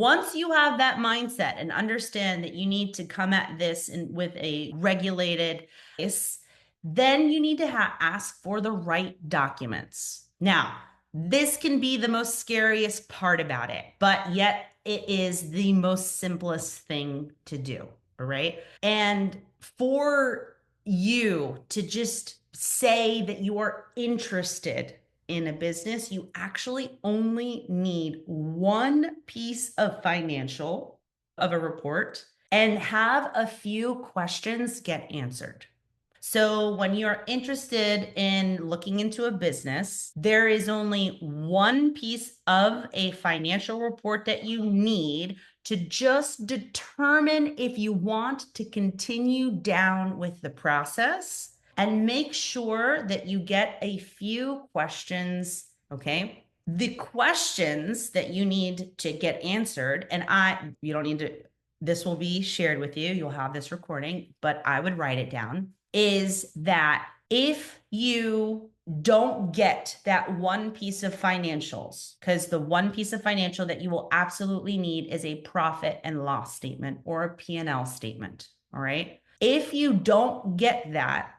once you have that mindset and understand that you need to come at this with a regulated pace, then you need to ask for the right documents. Now, this can be the most scariest part about it, but yet it is the most simplest thing to do. All right. And for you to just say that you are interested in a business, you actually only need one piece of financial of a report and have a few questions get answered. So when you're interested in looking into a business, there is only one piece of a financial report that you need to just determine if you want to continue down with the process, and make sure that you get a few questions, okay? The questions that you need to get answered, and you don't need to, this will be shared with you, you'll have this recording, but I would write it down, is that if you don't get that one piece of financials, because the one piece of financial that you will absolutely need is a profit and loss statement or a P&L statement, all right? If you don't get that,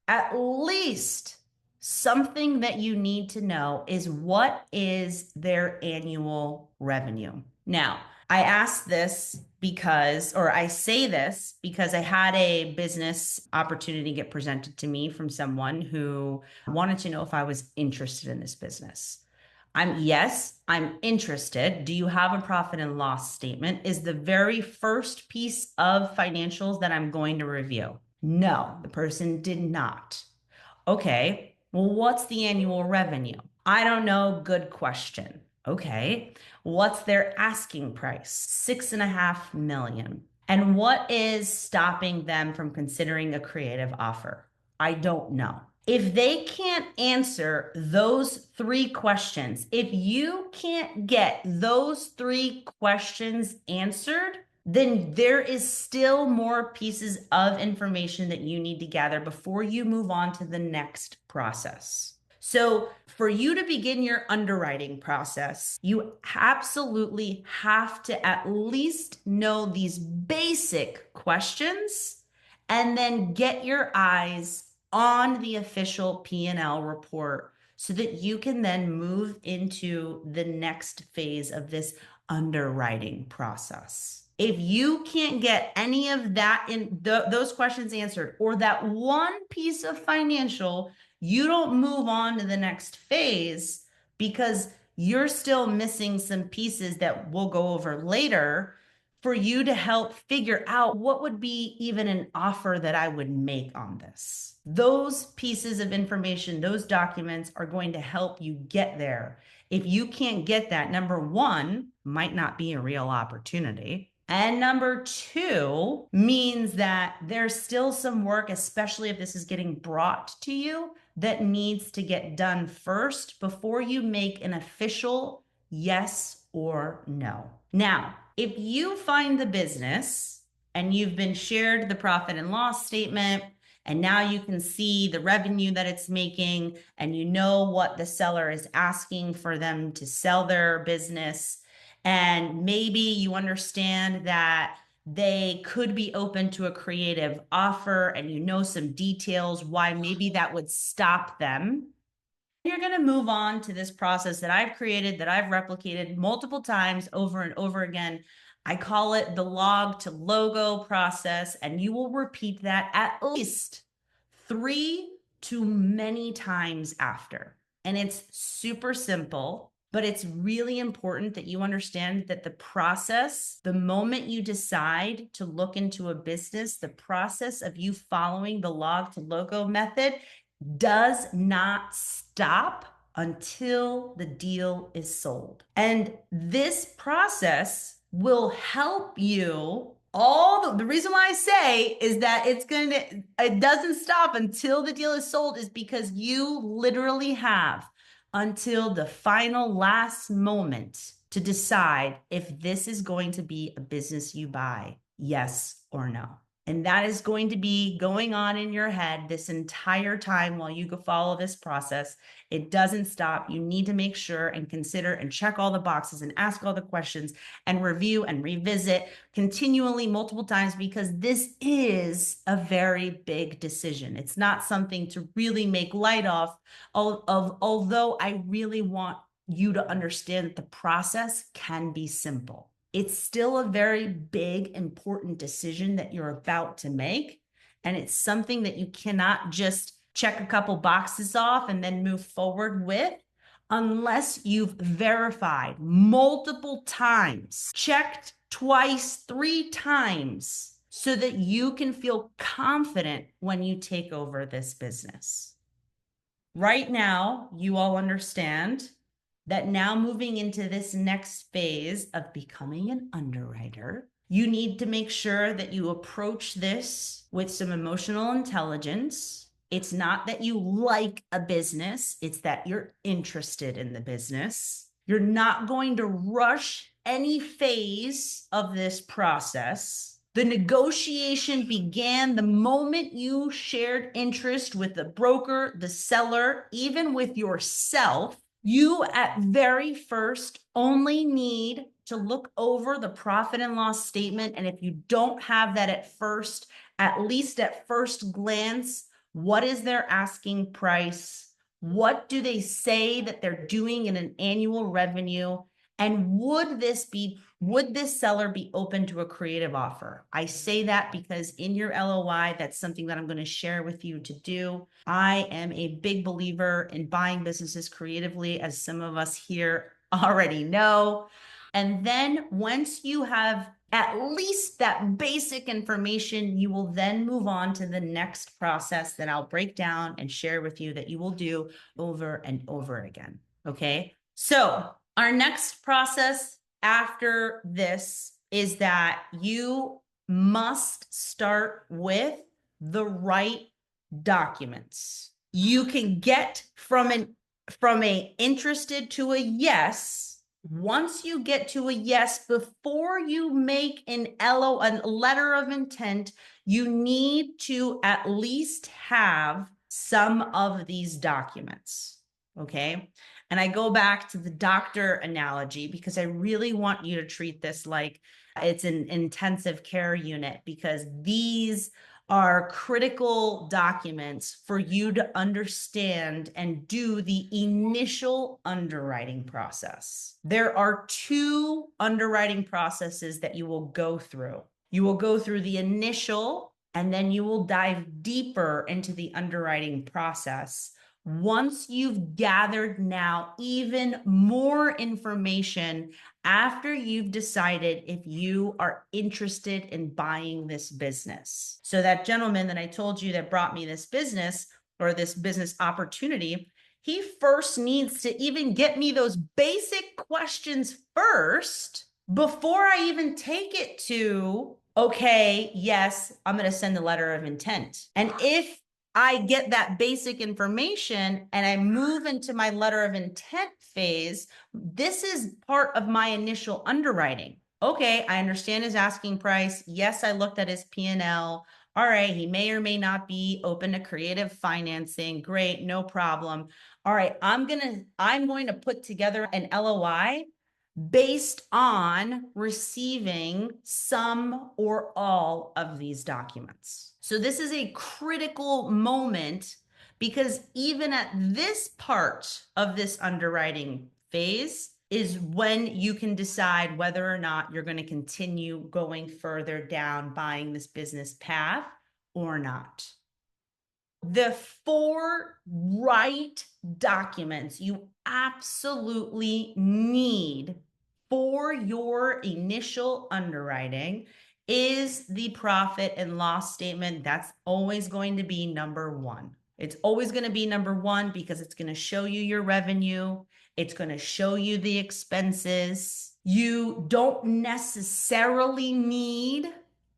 at least something that you need to know is what is their annual revenue. Now, I ask this because, or I say this because I had a business opportunity get presented to me from someone who wanted to know if I was interested in this business. Yes, I'm interested. Do you have a profit and loss statement? Is the very first piece of financials that I'm going to review. No, the person did not. Okay, well, what's the annual revenue? I don't know. Good question. Okay, what's their asking price? 6.5 million. And what is stopping them from considering a creative offer? I don't know. If they can't answer those three questions, if you can't get those three questions answered, then there is still more pieces of information that you need to gather before you move on to the next process. So for you to begin your underwriting process, you absolutely have to at least know these basic questions and then get your eyes on the official P&L report so that you can then move into the next phase of this underwriting process. If you can't get any of that in those questions answered, or that one piece of financial, you don't move on to the next phase because you're still missing some pieces that we'll go over later for you to help figure out what would be even an offer that I would make on this. Those pieces of information, those documents are going to help you get there. If you can't get that, number one, might not be a real opportunity. And number two means that there's still some work, especially if this is getting brought to you, that needs to get done first before you make an official yes or no. Now, if you find the business and you've been shared the profit and loss statement, and now you can see the revenue that it's making, and you know what the seller is asking for them to sell their business, and maybe you understand that they could be open to a creative offer, and you know some details why maybe that would stop them, you're going to move on to this process that I've created, that I've replicated multiple times over and over again. I call it the log to logo process, and you will repeat that at least 3 to many times after. And it's super simple, but it's really important that you understand that the process, the moment you decide to look into a business, the process of you following the log to logo method does not stop until the deal is sold. And this process will help you. The reason why I say is that it doesn't stop until the deal is sold is because you literally have until the final last moment to decide if this is going to be a business you buy, yes or no. And that is going to be going on in your head this entire time while you go follow this process. It doesn't stop. You need to make sure and consider and check all the boxes and ask all the questions and review and revisit continually multiple times, because this is a very big decision. It's not something to really make light of, although I really want you to understand that the process can be simple. It's still a very big, important decision that you're about to make. And it's something that you cannot just check a couple boxes off and then move forward with unless you've verified multiple times, checked twice, 3 times, so that you can feel confident when you take over this business. Right now, you all understand that now moving into this next phase of becoming an underwriter, you need to make sure that you approach this with some emotional intelligence. It's not that you like a business, it's that you're interested in the business. You're not going to rush any phase of this process. The negotiation began the moment you shared interest with the broker, the seller, even with yourself. You at very first only need to look over the profit and loss statement. And if you don't have that at first, at least at first glance, what is their asking price? What do they say that they're doing in an annual revenue? And would this seller be open to a creative offer? I say that because in your LOI, that's something that I'm going to share with you to do. I am a big believer in buying businesses creatively, as some of us here already know. And then once you have at least that basic information, you will then move on to the next process that I'll break down and share with you that you will do over and over again. Okay. So our next process after this is that you must start with the right documents. You can get from a interested to a yes. Once you get to a yes, before you make a letter of intent, you need to at least have some of these documents. Okay. And I go back to the doctor analogy because I really want you to treat this like it's an intensive care unit, because these are critical documents for you to understand and do the initial underwriting process. There are 2 underwriting processes that you will go through. You will go through the initial, and then you will dive deeper into the underwriting process once you've gathered now even more information after you've decided if you are interested in buying this business. So that gentleman that I told you that brought me this business, or this business opportunity, he first needs to even get me those basic questions first before I even take it to, okay, yes, I'm going to send a letter of intent. And if I get that basic information and I move into my letter of intent phase, this is part of my initial underwriting. Okay, I understand his asking price. Yes, I looked at his P&L. All right, he may or may not be open to creative financing. Great, no problem. All right, I'm going to put together an LOI based on receiving some or all of these documents. So this is a critical moment, because even at this part of this underwriting phase is when you can decide whether or not you're going to continue going further down buying this business path or not. The 4 right documents you absolutely need for your initial underwriting is the profit and loss statement. That's always going to be number 1. It's always going to be number 1 because it's going to show you your revenue. It's going to show you the expenses. You don't necessarily need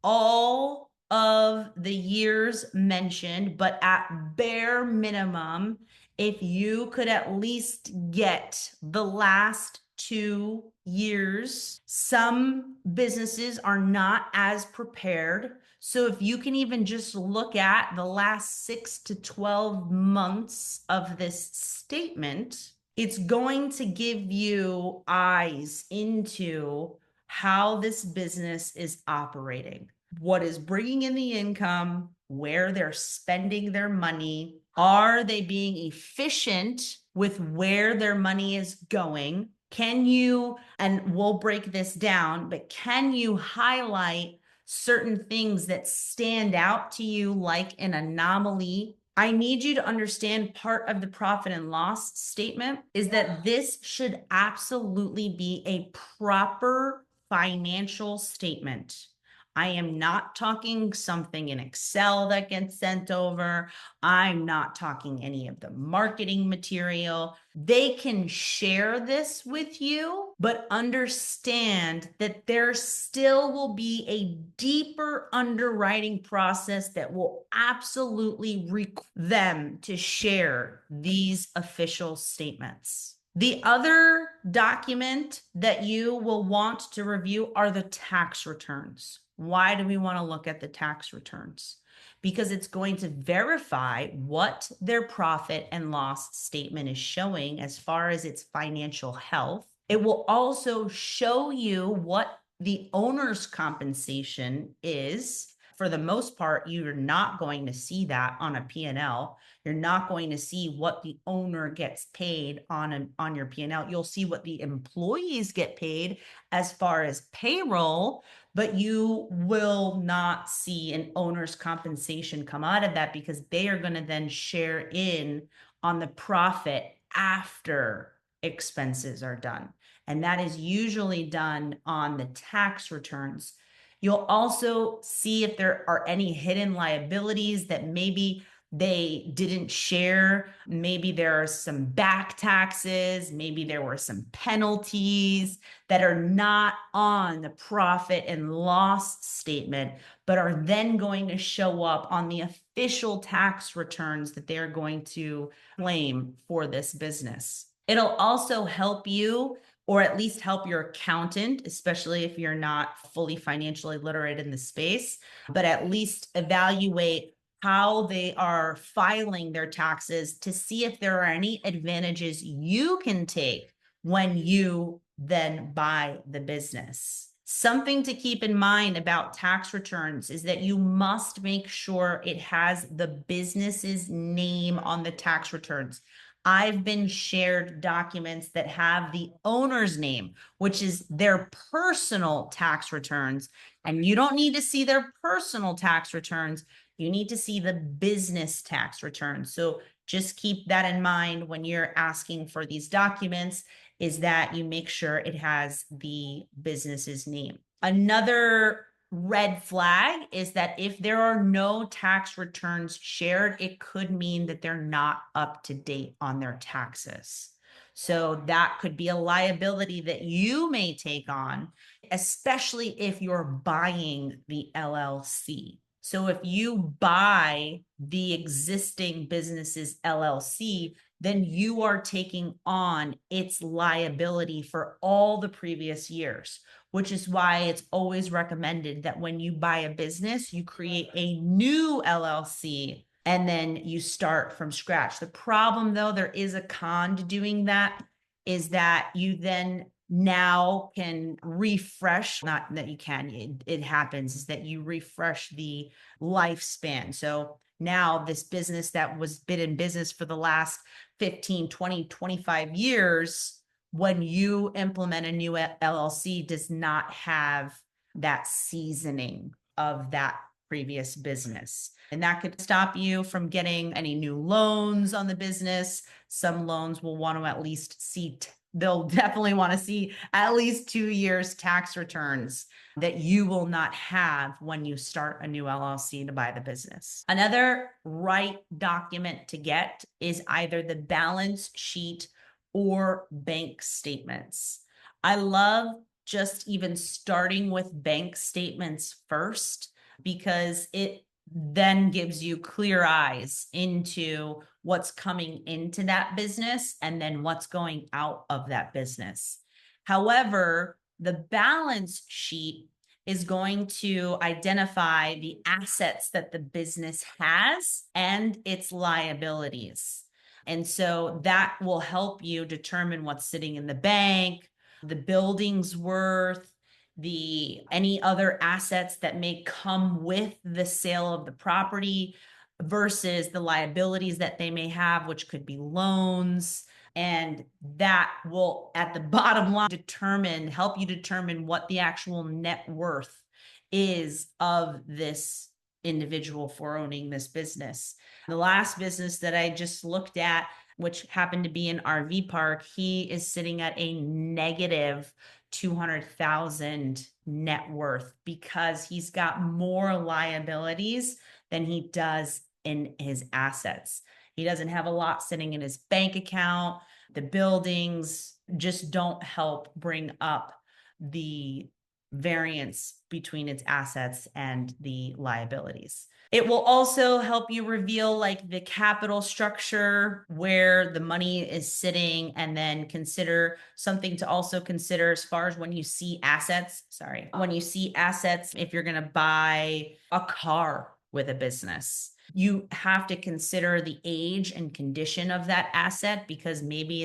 all of the years mentioned, but at bare minimum, if you could at least get the last 2 years. Some businesses are not as prepared. So if you can even just look at the last 6 to 12 months of this statement, it's going to give you eyes into how this business is operating, what is bringing in the income, where they're spending their money. Are they being efficient with where their money is going? Can you, and we'll break this down, but can you highlight certain things that stand out to you like an anomaly? I need you to understand part of the profit and loss statement is that this should absolutely be a proper financial statement. I am not talking something in Excel that gets sent over. I'm not talking any of the marketing material. They can share this with you, but understand that there still will be a deeper underwriting process that will absolutely require them to share these official statements. The other document that you will want to review are the tax returns. Why do we want to look at the tax returns? Because it's going to verify what their profit and loss statement is showing as far as its financial health. It will also show you what the owner's compensation is. For the most part, you're not going to see that on a P&L. You're not going to see what the owner gets paid on your P&L. You'll see what the employees get paid as far as payroll, but you will not see an owner's compensation come out of that because they are going to then share in on the profit after expenses are done. And that is usually done on the tax returns. You'll also see if there are any hidden liabilities that maybe they didn't share. Maybe there are some back taxes. Maybe there were some penalties that are not on the profit and loss statement, but are then going to show up on the official tax returns that they're going to claim for this business. It'll also help you, or at least help your accountant, especially if you're not fully financially literate in the space, but at least evaluate how they are filing their taxes to see if there are any advantages you can take when you then buy the business. Something to keep in mind about tax returns is that you must make sure it has the business's name on the tax returns. I've been shared documents that have the owner's name, which is their personal tax returns. And you don't need to see their personal tax returns. You need to see the business tax returns. So just keep that in mind when you're asking for these documents, is that you make sure it has the business's name. Another red flag is that if there are no tax returns shared, it could mean that they're not up to date on their taxes. So that could be a liability that you may take on, especially if you're buying the LLC. So if you buy the existing business's LLC, then you are taking on its liability for all the previous years, which is why it's always recommended that when you buy a business, you create a new LLC and then you start from scratch. The problem, though, there is a con to doing that, is that you then now can refresh, not that you can, it happens, is that you refresh the lifespan. So now this business that was been in business for the last 15, 20, 25 years, when you implement a new LLC, does not have that seasoning of that previous business. And that could stop you from getting any new loans on the business. Some loans will want to at least see, they'll definitely want to see at least 2 years tax returns that you will not have when you start a new LLC to buy the business. Another right document to get is either the balance sheet or bank statements. I love just even starting with bank statements first, because it then gives you clear eyes into what's coming into that business and then what's going out of that business. However, the balance sheet is going to identify the assets that the business has and its liabilities. And so that will help you determine what's sitting in the bank, the building's worth, the any other assets that may come with the sale of the property versus the liabilities that they may have, which could be loans. And that will, at the bottom line, help you determine what the actual net worth is of this individual for owning this business. The last business that I just looked at, which happened to be an RV park, he is sitting at a negative 200,000 net worth because he's got more liabilities than he does in his assets. He doesn't have a lot sitting in his bank account. The buildings just don't help bring up the variance between its assets and the liabilities. It will also help you reveal like the capital structure where the money is sitting, and then consider something to also consider as far as when you see assets, if you're going to buy a car with a business, you have to consider the age and condition of that asset, because maybe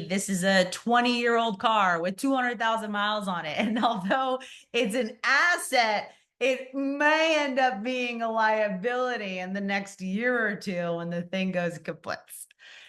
this is a 20-year-old car with 200,000 miles on it. And although it's an asset, it may end up being a liability in the next year or two when the thing goes kaput.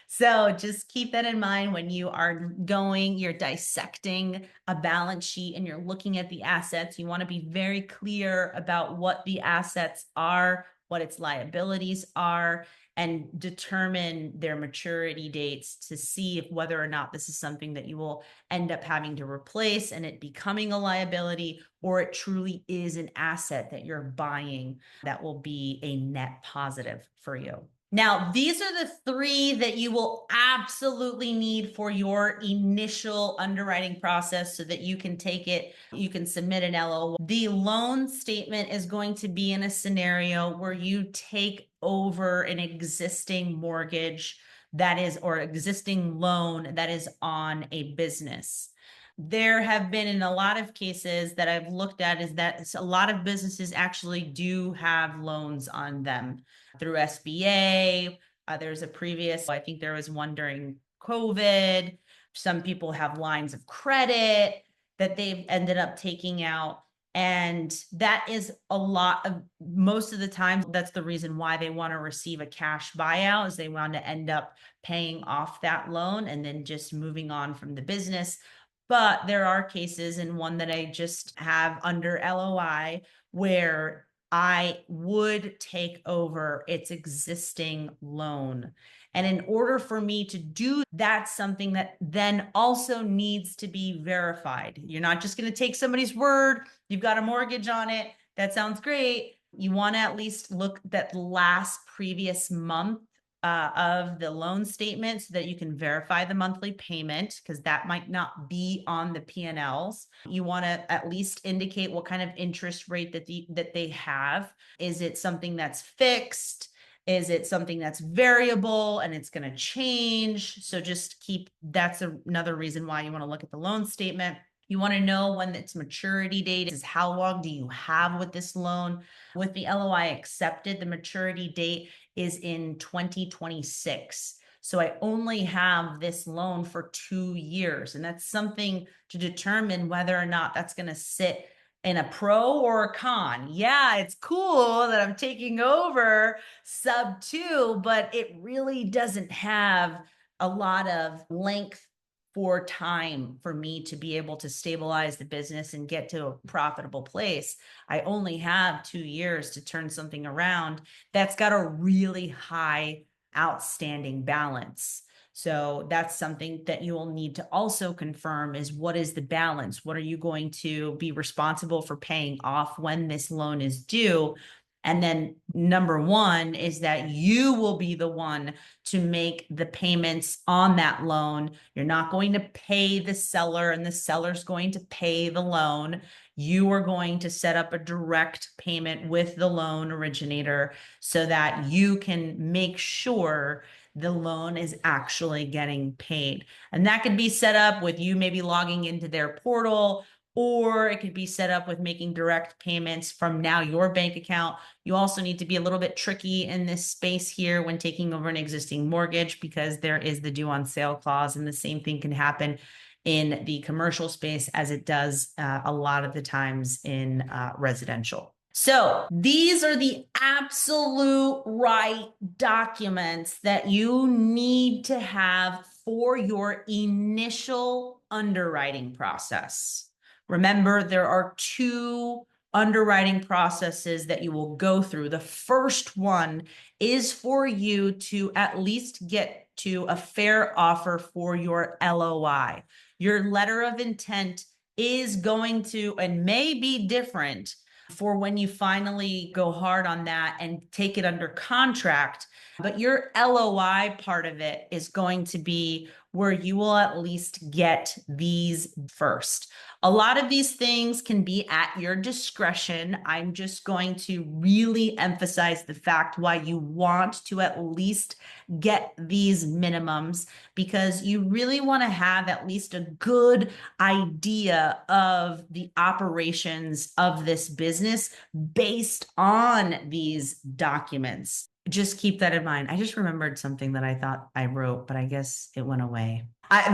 So just keep that in mind when you're dissecting a balance sheet and you're looking at the assets. You want to be very clear about what the assets are, what its liabilities are, and determine their maturity dates to see if whether or not this is something that you will end up having to replace and it becoming a liability, or it truly is an asset that you're buying that will be a net positive for you. Now, these are the three that you will absolutely need for your initial underwriting process so that you can submit an LOI. The loan statement is going to be in a scenario where you take over an existing mortgage or existing loan that is on a business. There have been, in a lot of cases that I've looked at, is that a lot of businesses actually do have loans on them through SBA. There's I think there was one during COVID. Some people have lines of credit that they've ended up taking out. And that is most of the time, that's the reason why they want to receive a cash buyout, is they want to end up paying off that loan and then just moving on from the business. But there are cases, and one that I just have under LOI, where I would take over its existing loan. And in order for me to do that's something that then also needs to be verified. You're not just going to take somebody's word. You've got a mortgage on it. That sounds great. You want to at least look at the last previous month of the loan statement so that you can verify the monthly payment, because that might not be on the P&Ls. You want to at least indicate what kind of interest rate that they have. Is it something that's fixed? Is it something that's variable and it's going to change? So that's another reason why you want to look at the loan statement. You want to know when its maturity date is. How long do you have with this loan? With the LOI accepted, the maturity date is in 2026. So I only have this loan for 2 years. And that's something to determine whether or not that's going to sit in a pro or a con. Yeah, it's cool that I'm taking over sub 2, but it really doesn't have a lot of length for time for me to be able to stabilize the business and get to a profitable place. I only have 2 years to turn something around that's got a really high outstanding balance. So that's something that you will need to also confirm, is what is the balance? What are you going to be responsible for paying off when this loan is due? And then number 1 is that you will be the one to make the payments on that loan. You're not going to pay the seller and the seller's going to pay the loan. You are going to set up a direct payment with the loan originator so that you can make sure the loan is actually getting paid. And that could be set up with you maybe logging into their portal, or it could be set up with making direct payments from now your bank account. You also need to be a little bit tricky in this space here when taking over an existing mortgage, because there is the due on sale clause, and the same thing can happen in the commercial space as it does a lot of the times in residential. So these are the absolute right documents that you need to have for your initial underwriting process. Remember, there are two underwriting processes that you will go through. The first one is for you to at least get to a fair offer for your LOI. Your letter of intent is going to and may be different for when you finally go hard on that and take it under contract. But your LOI part of it is going to be where you will at least get these first. A lot of these things can be at your discretion. I'm just going to really emphasize the fact why you want to at least get these minimums, because you really want to have at least a good idea of the operations of this business based on these documents. Just keep that in mind. I just remembered something that I thought I wrote, but I guess it went away.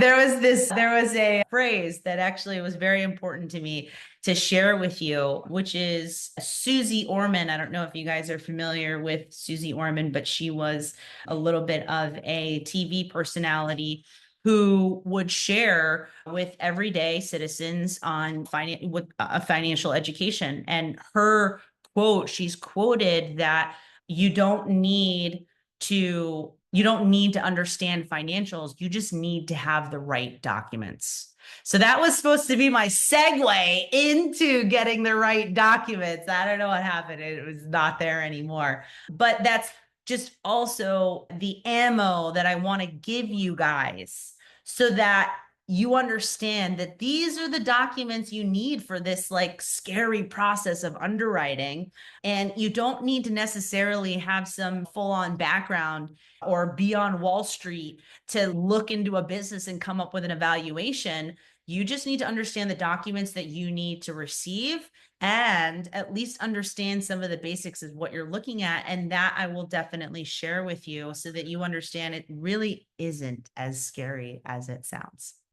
There was a phrase that actually was very important to me to share with you, which is Susie Orman. I don't know if you guys are familiar with Susie Orman, but she was a little bit of a TV personality who would share with everyday citizens on financial education. And her quote, she's quoted that you don't need to understand financials. You just need to have the right documents. So that was supposed to be my segue into getting the right documents. I don't know what happened. It was not there anymore. But that's just also the ammo that I want to give you guys so that you understand that these are the documents you need for this like scary process of underwriting. And you don't need to necessarily have some full-on background or be on Wall Street to look into a business and come up with an evaluation. You just need to understand the documents that you need to receive and at least understand some of the basics of what you're looking at. And that I will definitely share with you so that you understand it really isn't as scary as it sounds.